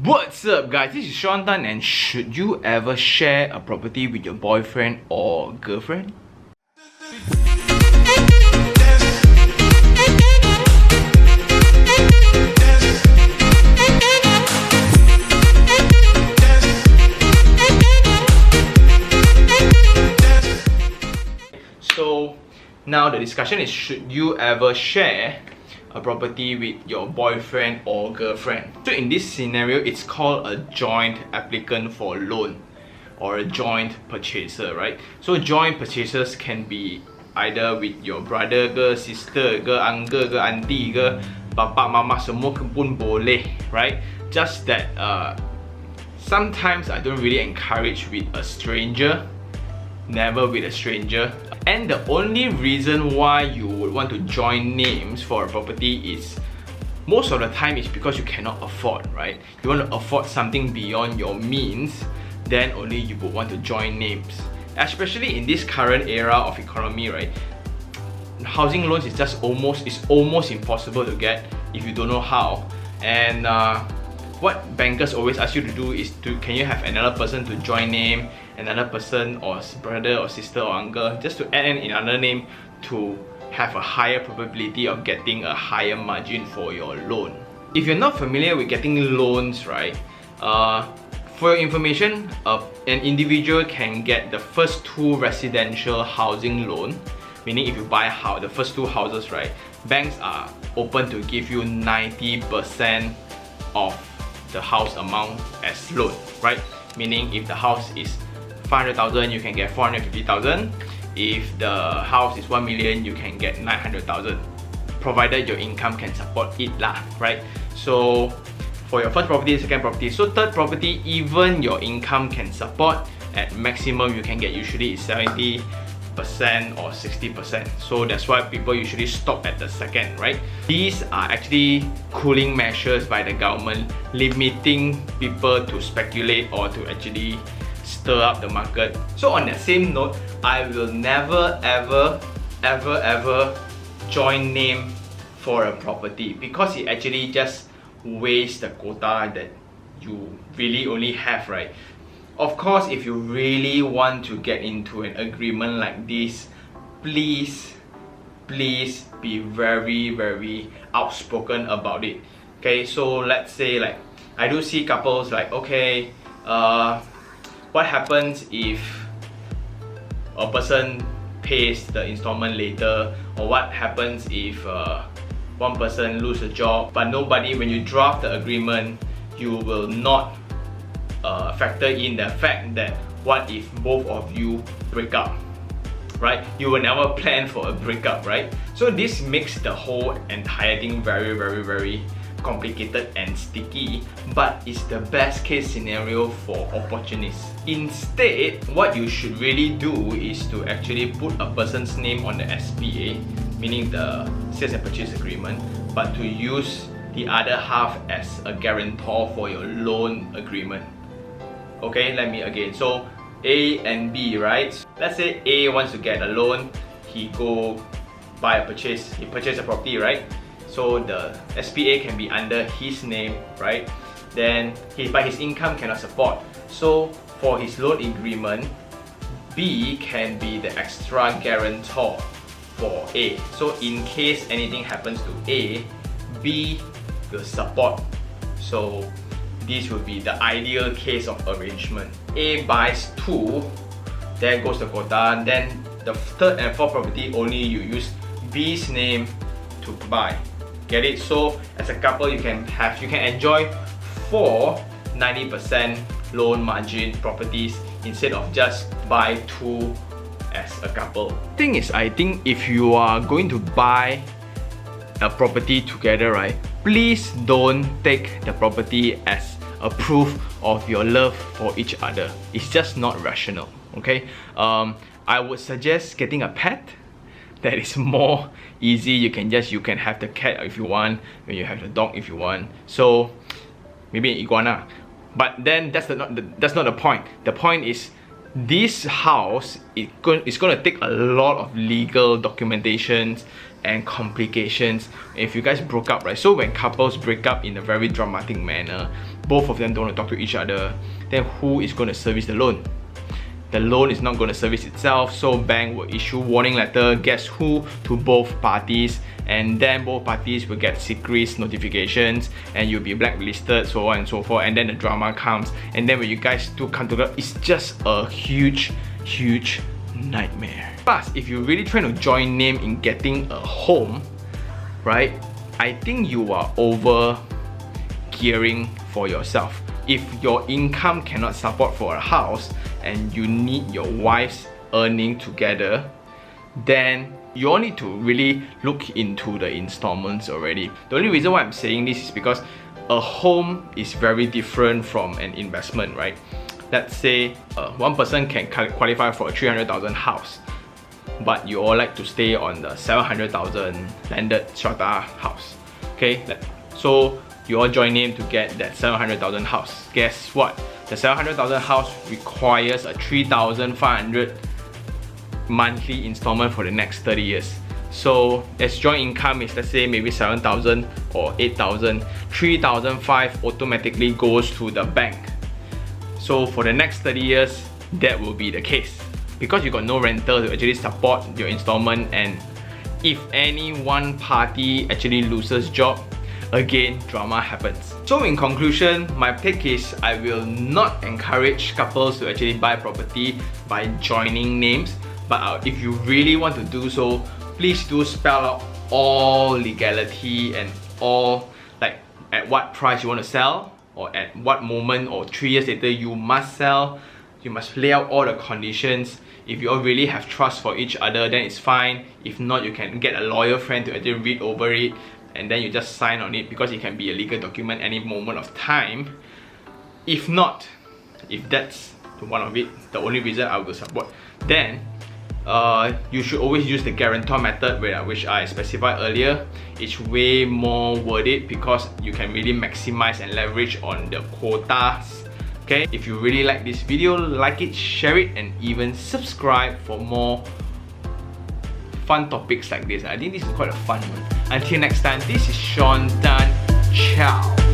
What's up guys, this is Sean Tan, and should you ever share a property with your boyfriend or girlfriend? So now the discussion is, should you ever share a property with your boyfriend or girlfriend? So in this scenario, it's called a joint applicant for loan or a joint purchaser, right? So joint purchasers can be either with your brother ke, sister ke, uncle ke, auntie ke, bapa mama semua pun boleh, right? Just that sometimes I don't really encourage with a stranger. Never with a stranger. And the only reason why you would want to join names for a property is most of the time is because you cannot afford, right? You want to afford something beyond your means, then only you would want to join names. Especially in this current era of economy, right? Housing loans is almost impossible to get if you don't know how. And what bankers always ask you to do is can you have another person to join name, another person or brother or sister or uncle, just to add in another name to have a higher probability of getting a higher margin for your loan. If you're not familiar with getting loans, right, for your information, an individual can get the first two residential housing loan, meaning if you buy the first two houses, right, banks are open to give you 90% of the house amount as loan, right? Meaning if the house is 500,000, you can get 450,000. If the house is 1 million, you can get 900,000, provided your income can support it lah, right? So for your first property, second property, so third property, even your income can support, at maximum you can get usually is 70% or 60%. So that's why people usually stop at the second, right? These are actually cooling measures by the government, limiting people to speculate or to actually stir up the market. So on that same note, I will never ever join name for a property, because it actually just wastes the quota that you really only have, right? Of course, if you really want to get into an agreement like this, please be very outspoken about it. Okay, so let's say like I do see couples like, okay, what happens if a person pays the installment later, or what happens if one person loses a job, but nobody, when you draft the agreement, you will not factor in the fact that what if both of you break up, right? You will never plan for a breakup, right? So this makes the whole entire thing very complicated and sticky, but it's the best case scenario for opportunists. Instead, what you should really do is to actually put a person's name on the SPA, meaning the sales and purchase agreement, but to use the other half as a guarantor for your loan agreement. Okay, let me again. So A and B, right? Let's say A wants to get a loan, he purchase a property, right? So the SPA can be under his name, right? Then but his income cannot support. So for his loan agreement, B can be the extra guarantor for A. So in case anything happens to A, B will support. So this would be the ideal case of arrangement. A buys 2, there goes the quota. Then the third and fourth property, only you use B's name to buy. Get it? So as a couple, you can enjoy 4 90% loan margin properties instead of just buy 2 as a couple. Thing is, I think if you are going to buy a property together, right, please don't take the property as a proof of your love for each other. It's just not rational, okay? I would suggest getting a pet. That is more easy. You can have the cat if you want, when you have the dog if you want. So maybe an iguana. But then that's not the point. The point is, this house is going to take a lot of legal documentations and complications if you guys broke up, right? So when couples break up in a very dramatic manner, both of them don't want to talk to each other, then who is going to service the loan? The loan is not going to service itself, so bank will issue warning letter, guess who, to both parties, and then both parties will get secret notifications and you'll be blacklisted, so on and so forth, and then the drama comes, and then when you guys do come together, it's just a huge nightmare. Plus, if you're really trying to join name in getting a home, right, I think you are over gearing for yourself. If your income cannot support for a house and you need your wife's earning together, then you all need to really look into the installments already. The only reason why I'm saying this is because a home is very different from an investment, right? Let's say one person can qualify for a 300,000 house, but you all like to stay on the 700,000 landed strata house. Okay, so you all join name to get that 700,000 house. Guess what? The 700,000 house requires a 3,500 monthly installment for the next 30 years. So as joint income is, let's say maybe 7,000 or 8,000, 3,500 automatically goes to the bank. So for the next 30 years, that will be the case. Because you got no rental to actually support your installment, and if any one party actually loses job, again, drama happens. So in conclusion, my take is I will not encourage couples to actually buy property by joining names, but if you really want to do so, please do spell out all legality and all, like, at what price you want to sell, or at what moment, or 3 years later you must sell. You must lay out all the conditions. If you all really have trust for each other, then it's fine. If not, you can get a lawyer friend to actually read over it, and then you just sign on it, because it can be a legal document any moment of time. If not, if that's one of it, the only reason I will support, then you should always use the guarantor method, which I specified earlier. It's way more worth it because you can really maximize and leverage on the quotas. Okay, if you really like this video, like it, share it, and even subscribe for more fun topics like this. I think this is quite a fun one. Until next time, this is Sean Tan. Ciao.